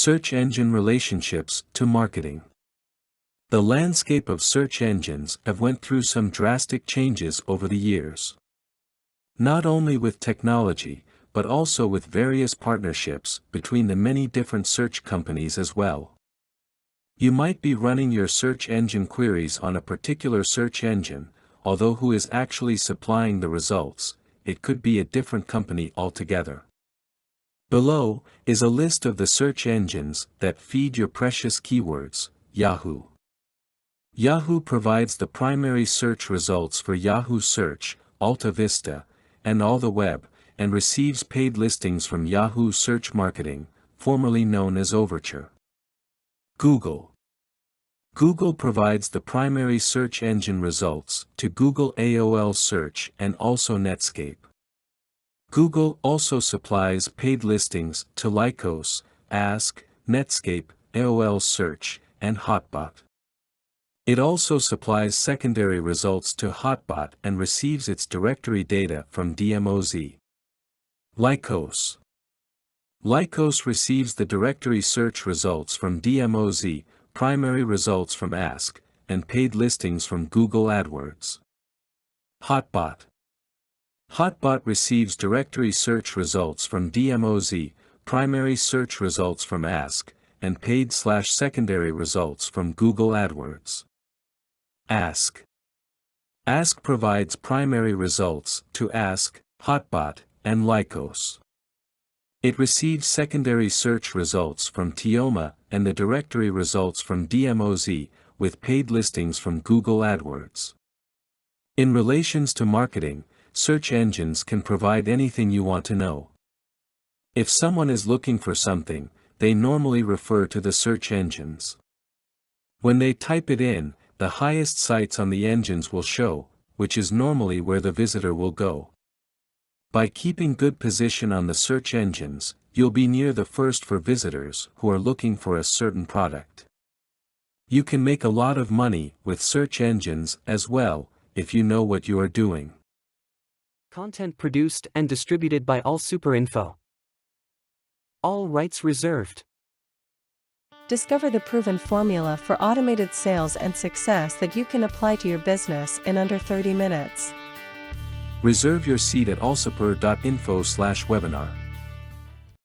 Search engine relationships to marketing. The landscape of search engines have went through some drastic changes over the years. Not only with technology, but also with various partnerships between the many different search companies as well. You might be running your search engine queries on a particular search engine, although who is actually supplying the results, it could be a different company altogether. Below is a list of the search engines that feed your precious keywords. Yahoo. Yahoo provides the primary search results for Yahoo Search, Alta Vista, and AllTheWeb, and receives paid listings from Yahoo Search Marketing, formerly known as Overture. Google. Google provides the primary search engine results to Google AOL Search and also Netscape. Google also supplies paid listings to Lycos, Ask, Netscape, AOL Search, and Hotbot. It also supplies secondary results to Hotbot and receives its directory data from DMOZ. Lycos. Lycos receives the directory search results from DMOZ, primary results from Ask, and paid listings from Google AdWords. Hotbot. Hotbot receives directory search results from DMOZ, primary search results from Ask, and paid/secondary results from Google AdWords. Ask. Ask provides primary results to Ask, Hotbot, and Lycos. It receives secondary search results from Tioma and the directory results from DMOZ, with paid listings from Google AdWords. In relations to marketing, search engines can provide anything you want to know. If someone is looking for something, they normally refer to the search engines. When they type it in, the highest sites on the engines will show, which is normally where the visitor will go. By keeping good position on the search engines, you'll be near the first for visitors who are looking for a certain product. You can make a lot of money with search engines as well, if you know what you are doing. Content produced and distributed by AllSuperInfo. All rights reserved. Discover the proven formula for automated sales and success that you can apply to your business in under 30 minutes. Reserve your seat at allsuper.info/webinar.